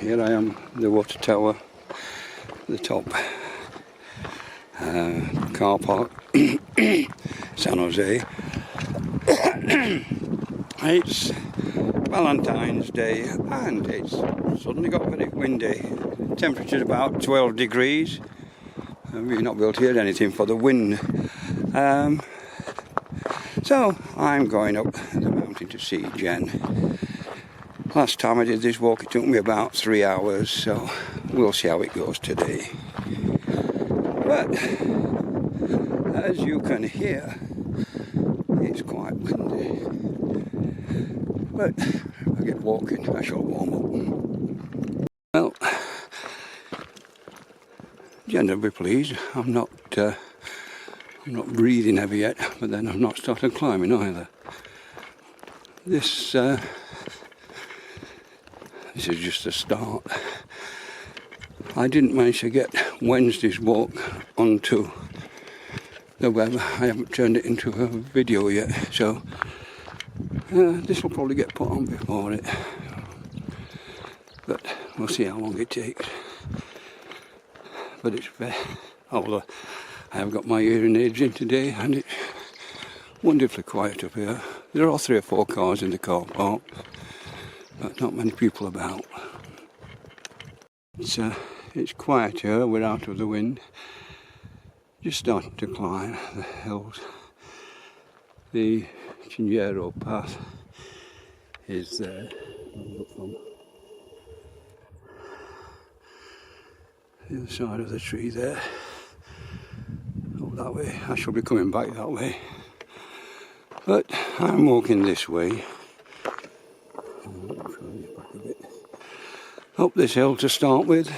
here I am, the water tower, the top car park, San Jose. It's Valentine's Day and it's suddenly got very windy. Temperature's about 12 degrees. We've not built here anything for the wind. So I'm going up the mountain to see Jen. Last time I did this walk it took me about 3 hours, so we'll see how it goes today. But as you can hear, it's quite windy. But if I get walking, I shall warm up. Well, Jen will be pleased. I'm not breathing heavy yet, but then I've not started climbing either. This is just a start. I didn't manage to get Wednesday's walk onto the web. I haven't turned it into a video yet, so this will probably get put on before it. But we'll see how long it takes. But it's very, although I have got my hearing aids in today and it's wonderfully quiet up here. There are 3 or 4 cars in the car park, but not many people about. It's quiet here, we're out of the wind. Just starting to climb the hills. The Chinchero path is there. From the other side of the tree there. Up that way. I shall be coming back that way. But I'm walking this way. Up this hill to start with,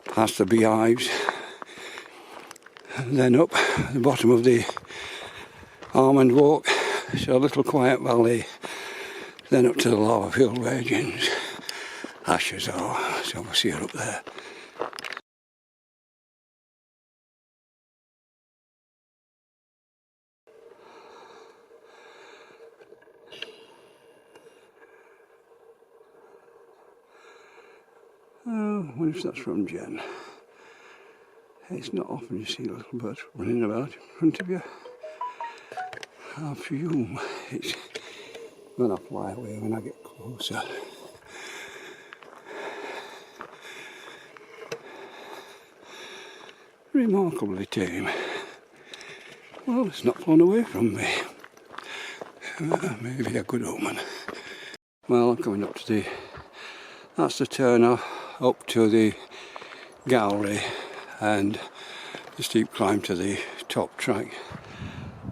past the beehives, and then up the bottom of the almond walk, so a little quiet valley, then up to the lava field where Jen's ashes are, so we'll see her up there. Oh, I wonder if that's from Jen. It's not often you see little birds running about in front of you. I presume it's going to fly away when I get closer. Remarkably tame. Well, it's not flown away from me. Maybe a good omen. Well, I'm coming up to the... That's the turn up to the gallery and the steep climb to the top track.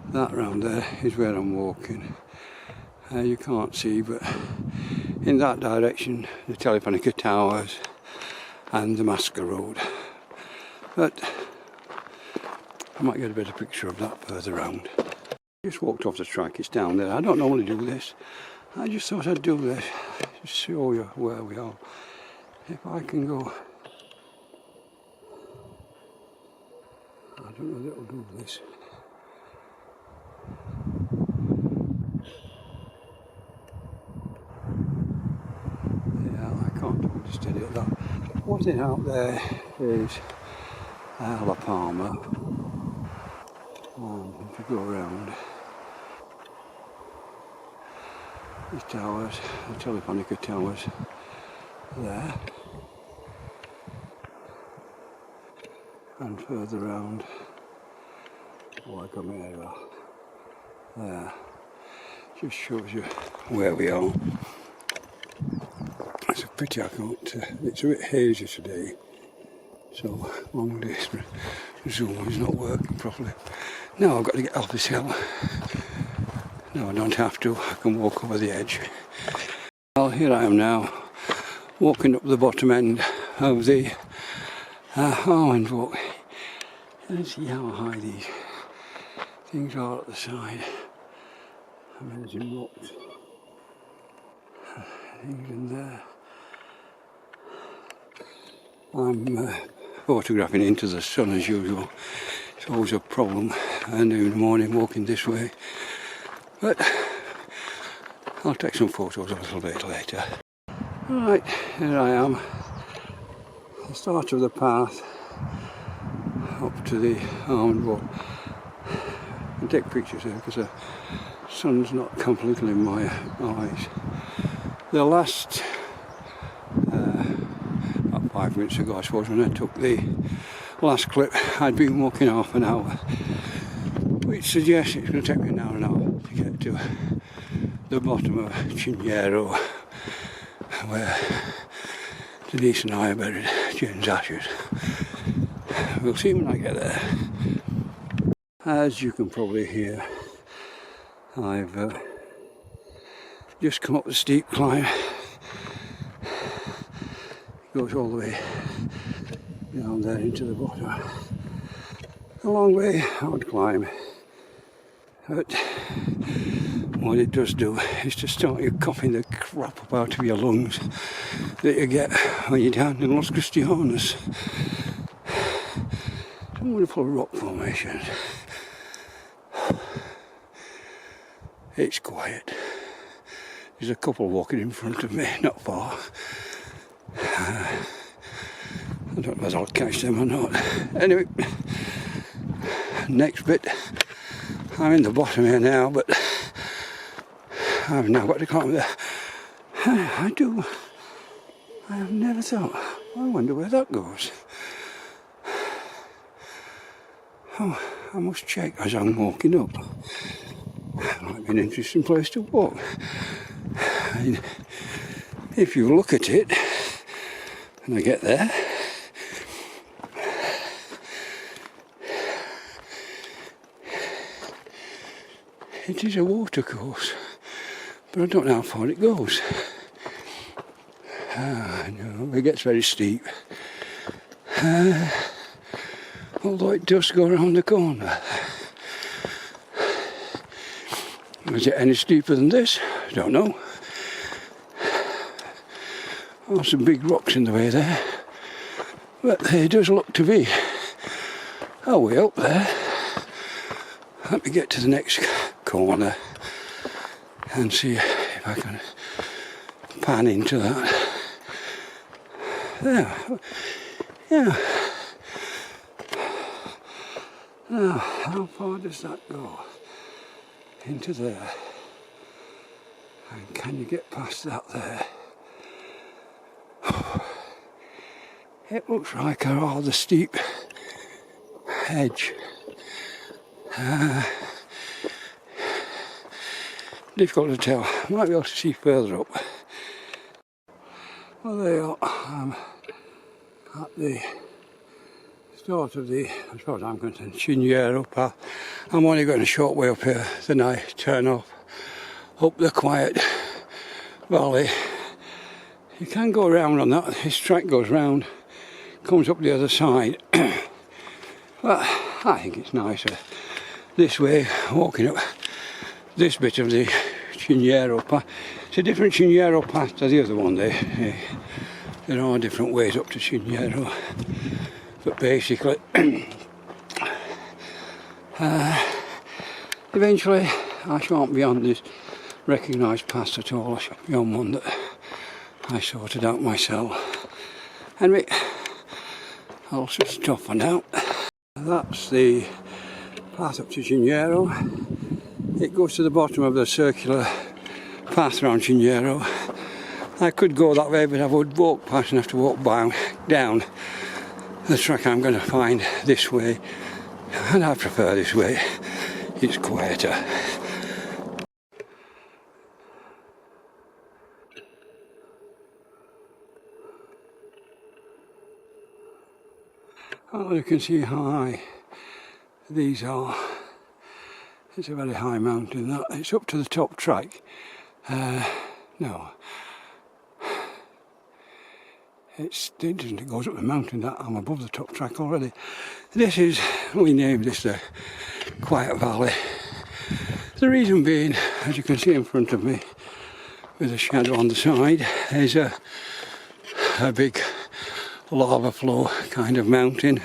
That round there is where I'm walking. You can't see, but in that direction the Telefonica Towers and the Masca Road. But I might get a better picture of that further round. Just walked off the track, it's down there. I don't normally do this. I just thought I'd do this, just show you where we are. If I can go, I don't know if it'll do this. Yeah, I can't do it steady at that. What's in out there is La Palma. And if you go around the towers, the Telefonica Towers there, and further round, like a mirror there, just shows you where we are. It's a pity I can't, it's a bit hazy today, so long distance zoom is not working properly. Now I've got to get off this hill. No, I don't have to, I can walk over the edge. Well, here I am now, walking up the bottom end of the almond walk. You can see how high these things are at the side. Amazing rocks. Things in there. I'm photographing into the sun as usual. It's always a problem in the morning walking this way. But I'll take some photos a little bit later. Right, here I am, the start of the path up to the almond wall. I can take pictures here because the sun's not completely in my eyes. The last, about 5 minutes ago I suppose, when I took the last clip, I'd been walking half an hour, which suggests it's going to take me an hour and a half to get to the bottom of Chinchero, where Denise and I are buried, Jane's ashes. We'll see when I get there. As you can probably hear, I've just come up the steep climb. It goes all the way down there into the bottom. A long way, hard climb. But what it does do is to start you coughing the crap up out of your lungs that you get when you're down in Los Cristianos. Some wonderful rock formations. It's quiet. There's a couple walking in front of me, not far. I don't know whether I'll catch them or not. Anyway, next bit. I'm in the bottom here now, but I've now got to climb there. I have never thought, I wonder where that goes. Oh, I must check as I'm walking up. It might be an interesting place to walk. And if you look at it, when I get there, it is a water course, but I don't know how far it goes. No, it gets very steep. Although it does go around the corner. Is it any steeper than this? I don't know. Oh, some big rocks in the way there. But there does look to be a way up there. Let me get to the next corner and see if I can pan into that. There. Yeah. Now, how far does that go? Into there. And can you get past that there? It looks like a rather steep edge. Difficult to tell. Might be able to see further up. Well, there you are. I'm at the start of the, as far as I'm concerned, Chinchero path. I'm only going a short way up here, then I turn off up the quiet valley. You can go around on that. This track goes round, comes up the other side. But I think it's nicer this way, walking up this bit of the Chinchero path. It's a different Chinchero path to the other one there. There are different ways up to Chinchero. But basically, eventually I shan't be on this recognised path at all. I shall be on one that I sorted out myself. Anyway, I'll just stop for now. That's the path up to Chinchero. It goes to the bottom of the circular path around Chinchero. I could go that way, but I would walk past and have to walk down the track I'm going to find this way, and I prefer this way. It's quieter. Oh, you can see how high these are. It's a very high mountain. That it's up to the top track. No. It goes up the mountain that I'm above the top track already. This is, we named this the Quiet Valley. The reason being, as you can see in front of me, with a shadow on the side, is a big lava flow kind of mountain.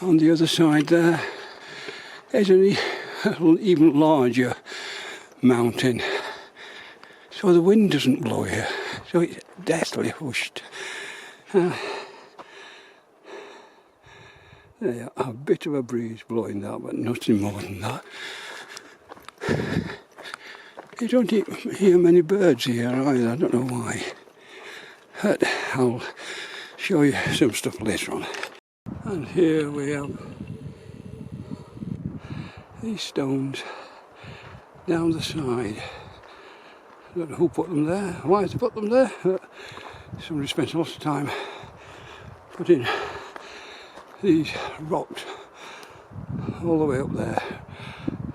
On the other side there is an even larger mountain. so the wind doesn't blow here, so it's deathly hushed. There, a bit of a breeze blowing that, but nothing more than that. You don't hear many birds here either, I don't know why. But I'll show you some stuff later on. And here we have these stones down the side. I don't know who put them there, why they put them there, but somebody spent a lot of time putting these rocks all the way up there,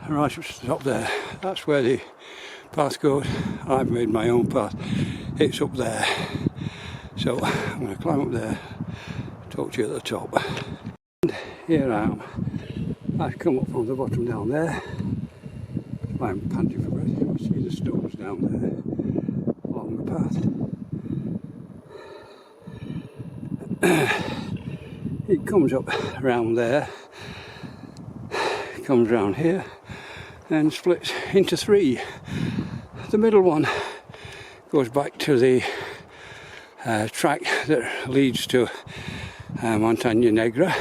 right up to the top there. That's where the path goes. I've made my own path, it's up there. So I'm going to climb up there, talk to you at the top. And here I am. I've come up from the bottom down there. I'm panting for breath. You can see the stones down there along the path. It comes up around there, comes round here and splits into three. The middle one goes back to the track that leads to Montaña Negra.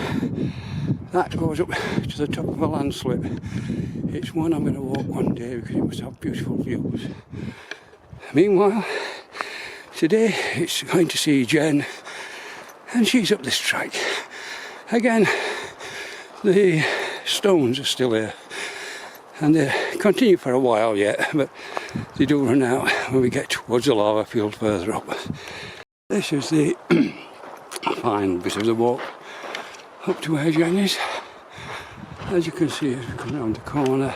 That goes up to the top of a landslip. It's one I'm going to walk one day because it must have beautiful views. Meanwhile, today it's going to see Jen, and she's up this track. Again, the stones are still here, and they continue for a while yet, but they do run out when we get towards the lava field further up. This is the final bit of the walk up to where Jen is. As you can see, as we come around the corner,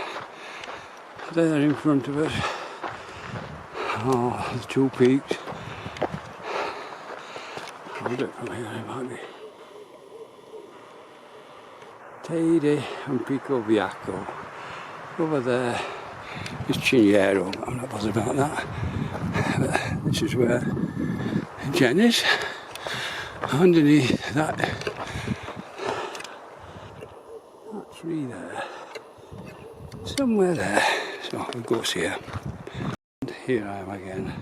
there in front of us are the two peaks. I'll do it from here, it might be Teide and Pico Bianco. Over there is Ciniero, I'm not bothered about that. But this is where Jen is. Underneath that tree there, somewhere there, so we'll go see her. And here I am again.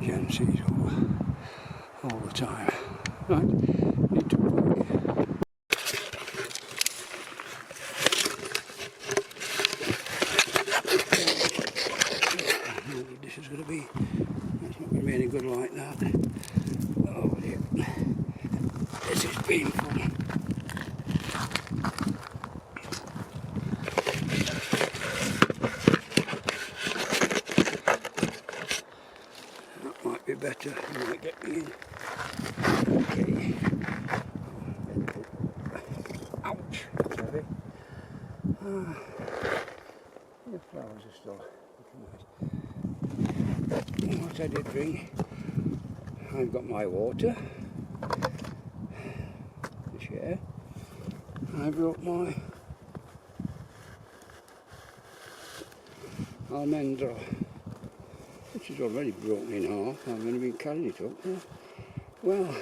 Jen sees all the time. Right, need to back. This is going to be, it's not going to be any good like that. Oh dear, this is painful. That might be better, you might get me in. Okay. Ouch, that's heavy. The flowers are still looking nice. What I did bring, I've got my water to share. I brought my almendra, which is already broken in half. I've only been carrying it up there. Well,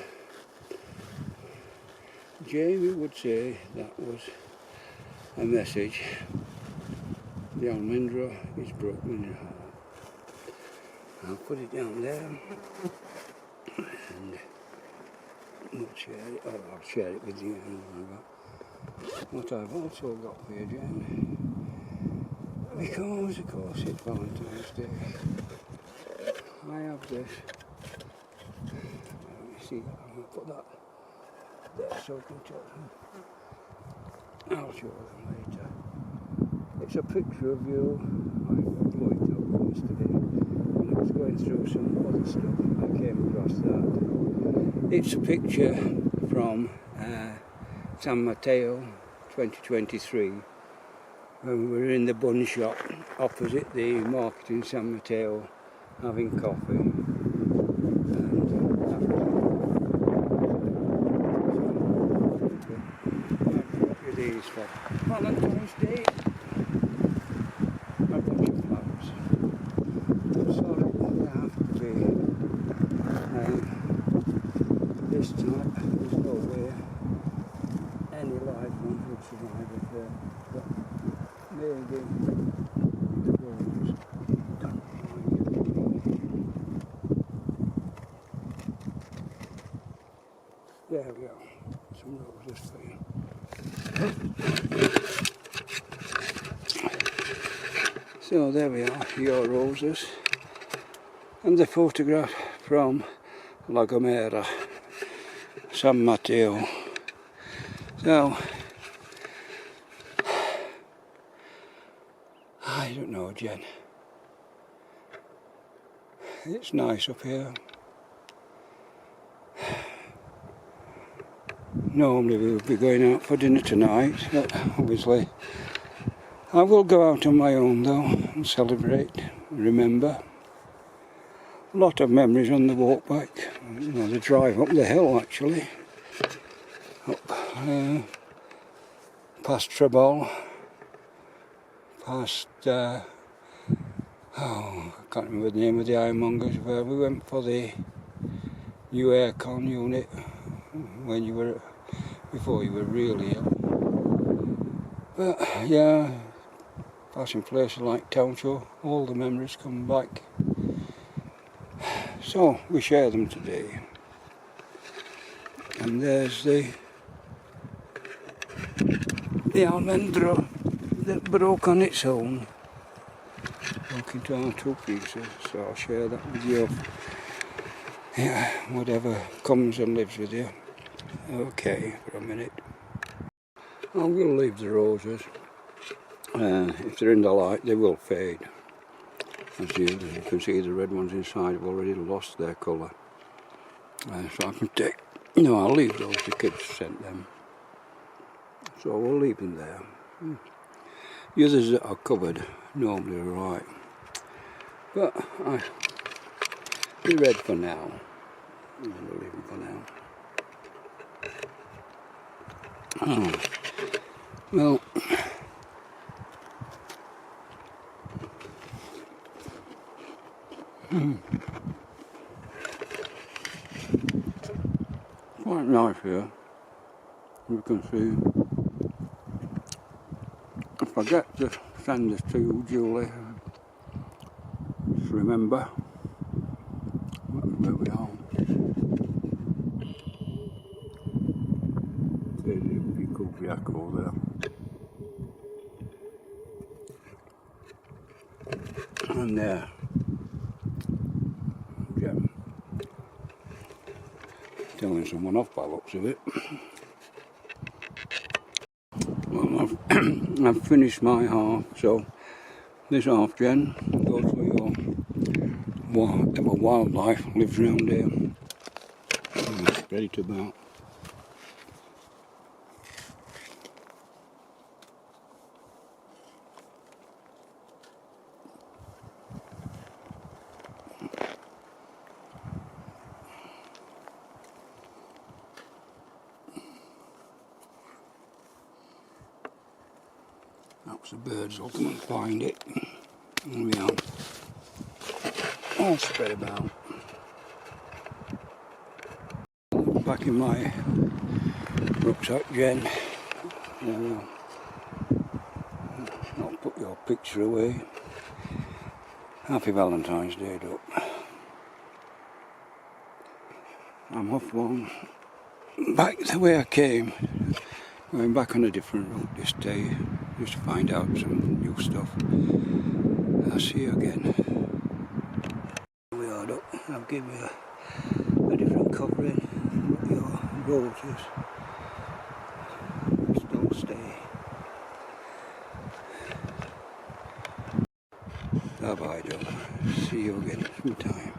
Jamie would say that was a message. The almendra is broken in half. I'll put it down there and we'll share it, or I'll share it with you. What I've also got for you, Jen, because of course it's Valentine's Day, I have this. You see, I'm going to put that there so you can tell them. I'll show them later. It's a picture of you. I blew it up yesterday when I was going through some other stuff. I came across that. It's a picture from San Mateo 2023 when we were in the bun shop opposite the market in San Mateo having coffee. These for Valentine's Day. A bunch of flowers. I'm sorry they have to be this type. There's no way There we are, some roses for you. So there we are, your roses, and the photograph from La Gomera, San Mateo. So, I don't know, Jen. It's nice up here. Normally we would be going out for dinner tonight, but obviously I will go out on my own though and celebrate, remember. A lot of memories on the walk back, you know, the drive up the hill actually. Up past Trebol, past, I can't remember the name of the ironmongers, where we went for the new aircon unit when you were, before you were really ill. But yeah, passing places like Township, all the memories come back. So we share them today. And there's the almendro that broke on its own. Broke into our 2 pieces, so I'll share that with you. Yeah, whatever comes and lives with you. Okay, for a minute. I will leave the roses. If they're in the light, they will fade. As you can see, the red ones inside have already lost their colour. So I can take, I'll leave those, the kids sent them. So we'll leave them there. The others that are covered normally are right. But I'll be red for now. And we'll leave them for now. Oh. Well, quite nice here. You can see. If I get to send this to you, Julie, just remember where we are. There's a big Kubriaco there. And there, Gem, telling someone off by the looks of it. Well, I've finished my half, so this half, Jen, goes for your whatever wildlife lives around here. Ready to mount. Perhaps the birds will come and find it. There we are. All spread about. Back in my rucksack, Jen. There we are. I'll put your picture away. Happy Valentine's Day, Doc. I'm off one back the way I came. Going back on a different route this day, just to find out some new stuff. I'll see you again. Here we are, Doc. I'll give you a different covering. Your roses still stay. Bye bye, Doc. See you again sometime.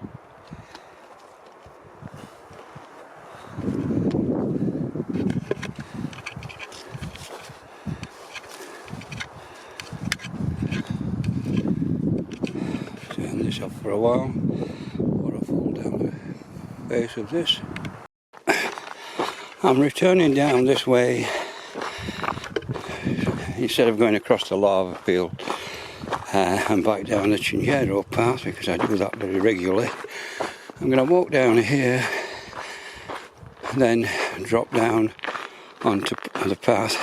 Turn this off for a while, or I'll fall down the base of this. I'm returning down this way instead of going across the lava field and back down the Chinchero path, because I do that very regularly. I'm going to walk down here, then drop down onto the path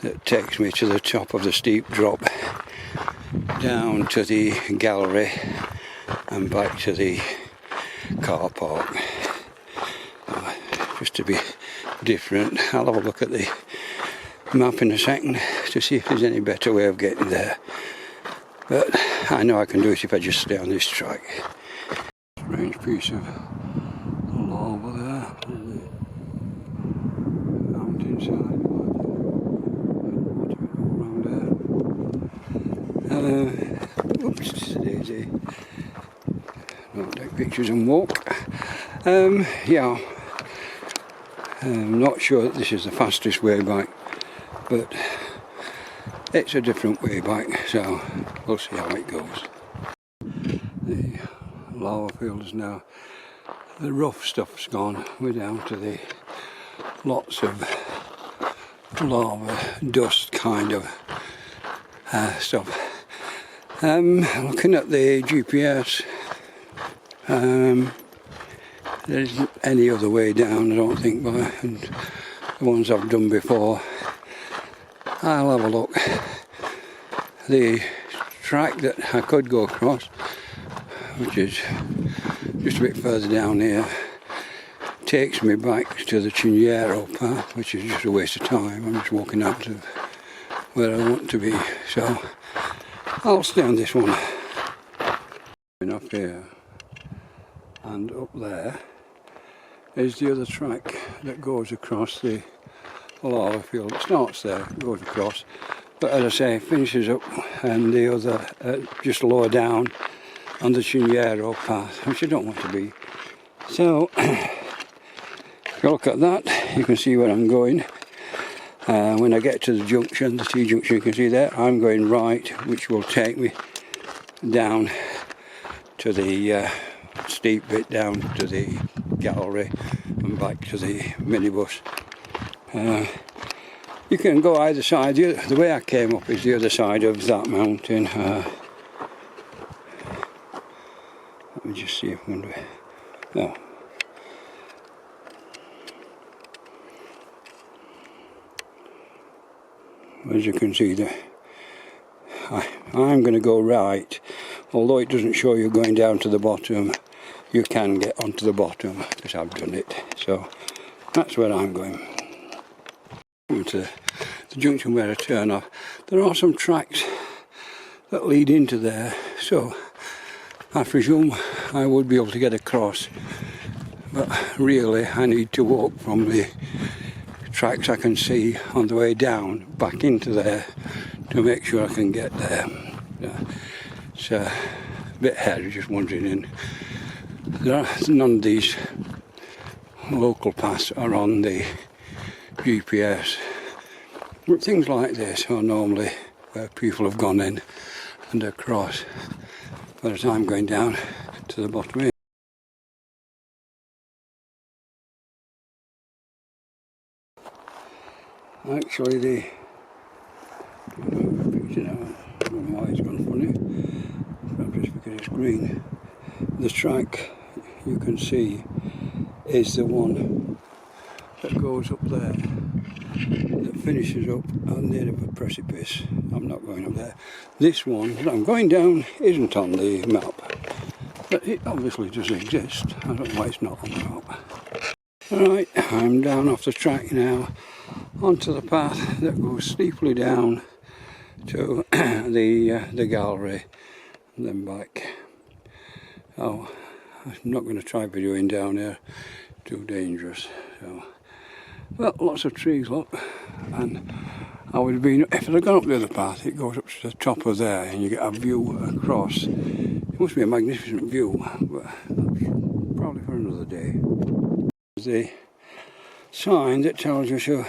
that takes me to the top of the steep drop, down to the gallery and back to the car park. Just to be different, I'll have a look at the map in a second to see if there's any better way of getting there, but I know I can do it if I just stay on this track. Strange piece of lava there, mountainside, around there. Oops, it's a daisy. Don't take pictures and walk. Yeah, I'm not sure that this is the fastest way back, but it's a different way back, so we'll see how it goes. The lava field is now, the rough stuff's gone, we're down to the lots of lava, dust kind of stuff. Looking at the GPS, there isn't any other way down, I don't think, but and the ones I've done before. I'll have a look. The track that I could go across, which is just a bit further down here, takes me back to the Chignero path, which is just a waste of time. I'm just walking out to where I want to be, so I'll stay on this one. Up here and up there is the other track that goes across the lava field. It starts there, goes across, but as I say, finishes up and the other just lower down on the Chignero path, which I don't want to be. So if you look at that, you can see where I'm going. When I get to the junction, the T-junction, you can see there, I'm going right, which will take me down to the steep bit, down to the gallery and back to the minibus. You can go either side. The way I came up is the other side of that mountain. Let me just see if I can do it. No. As you can see there, I'm going to go right. Although it doesn't show you going down to the bottom, you can get onto the bottom because I've done it. So that's where I'm going. To the junction where I turn off, there are some tracks that lead into there, so I presume I would be able to get across, but really I need to walk from the tracks I can see on the way down back into there to make sure I can get there. It's a bit hairy, just wandering in. None of these local paths are on the GPS. But things like this are normally where people have gone in and across, whereas I'm going down to the bottom here. Actually, I don't know why it's gone funny, perhaps just because it's green. The track you can see is the one that goes up there, that finishes up on the end of a precipice. I'm not going up there. This one that I'm going down isn't on the map, but it obviously does exist. I don't know why it's not on the map. Alright, I'm down off the track now, onto the path that goes steeply down to the gallery and then back. Oh, I'm not going to try videoing down here, too dangerous. So, well, lots of trees, look, and I would have been, if I'd have gone up the other path, it goes up to the top of there and you get a view across. It must be a magnificent view, but that's probably for another day. The sign that tells you to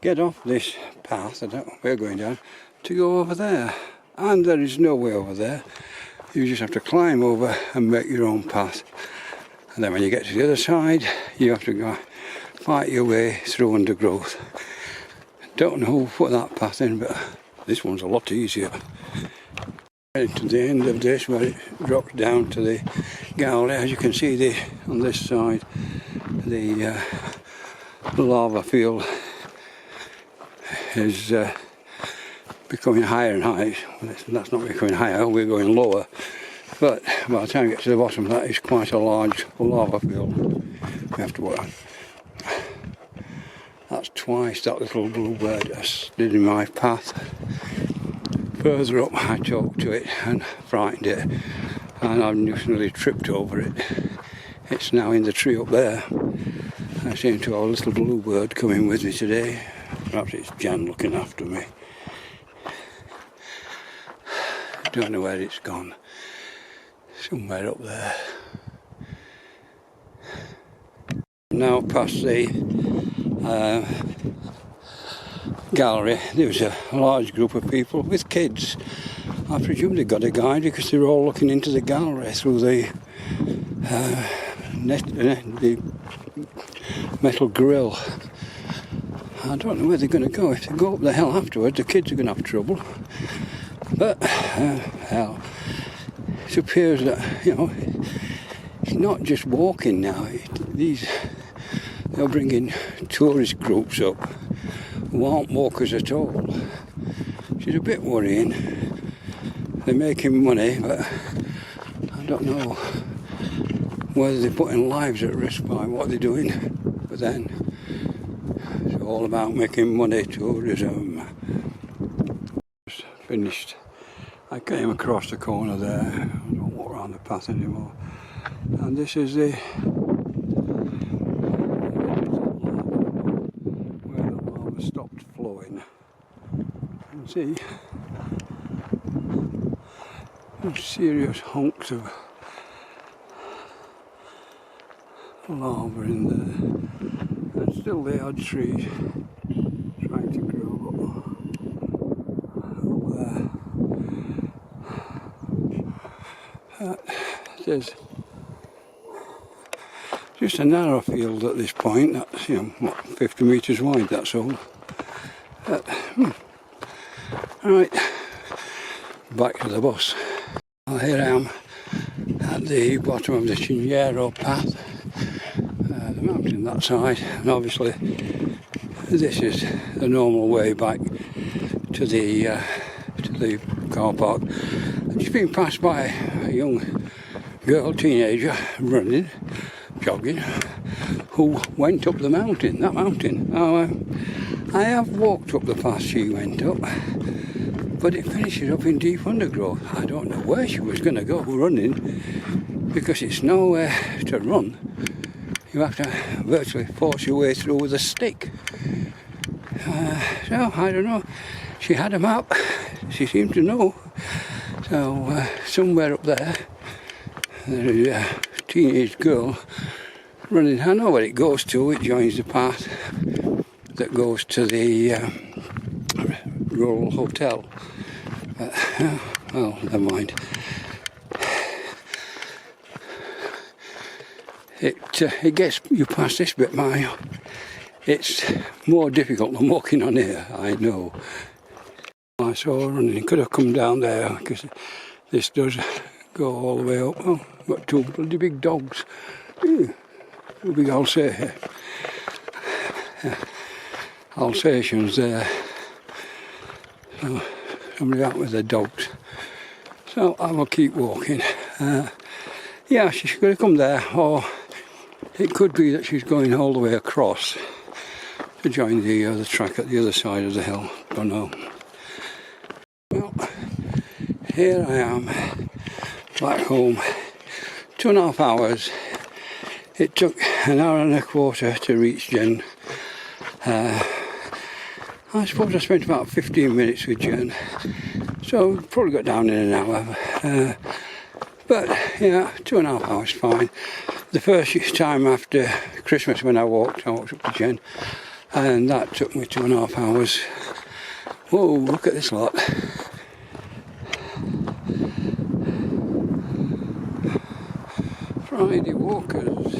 get off this path that we're going down to go over there, and there is no way over there. You just have to climb over and make your own path, and then when you get to the other side you have to go fight your way through undergrowth. Don't know who put that path in, but this one's a lot easier. To the end of this where it drops down to the gallery, as you can see on this side the lava field is becoming higher and higher. That's not becoming higher, we're going lower. But by the time you get to the bottom, that is quite a large lava field we have to work on. That's twice that little bluebird has stood in my path. Further up I talked to it and frightened it, and I've just nearly tripped over it. It's now in the tree up there. I seem to have a little bluebird coming with me today. Perhaps it's Jan looking after me. I don't know where it's gone. Somewhere up there. Now past the gallery, there was a large group of people with kids. I presume they got a guide because they were all looking into the gallery through the metal grill. I don't know where they're going to go. If they go up the hill afterwards, the kids are going to have trouble. But hell, it appears that, you know, it's not just walking now. They're bringing tourist groups up who aren't walkers at all, which is a bit worrying. They're making money, but I don't know whether they're putting lives at risk by what they're doing. But then it's all about making money, tourism. Just finished. I came across the corner there. I don't walk around the path anymore. And this is the where the lava stopped flowing. You can see some serious hunks of lava in there. And still the odd trees trying to grow up there. There's just a narrow field at this point. That's, you know, what, 50 metres wide, that's all. Right, back to the bus. Well, here I am at the bottom of the Chignero path, the mountain that side, and obviously this is the normal way back to the car park. I've just been passed by a young girl, teenager, running, jogging, who went up the mountain, that mountain. Now, I have walked up the path she went up, but it finishes up in deep undergrowth. I don't know where she was going to go running, because it's nowhere to run. You have to virtually force your way through with a stick. So, I don't know. She had a map. She seemed to know. So, somewhere up there is a teenage girl running. I know where it goes to. It joins the path that goes to the rural hotel. Well, never mind. It gets you past this bit, it's more difficult than walking on here, I know. I saw her running. Could have come down there because this does go all the way up. Oh, got two bloody big dogs. Two big Alsatians there. So somebody out with their dogs. So I will keep walking. Yeah, she's going to come there, or it could be that she's going all the way across to join the other track at the other side of the hill. Don't know. Well, here I am, back home. 2.5 hours. It took an hour and a quarter to reach Jen. I suppose I spent about 15 minutes with Jen, so probably got down in an hour. But yeah, 2.5 hours fine. The first time after Christmas when I walked up to Jen, and that took me 2.5 hours. Whoa, look at this lot. Friday walkers.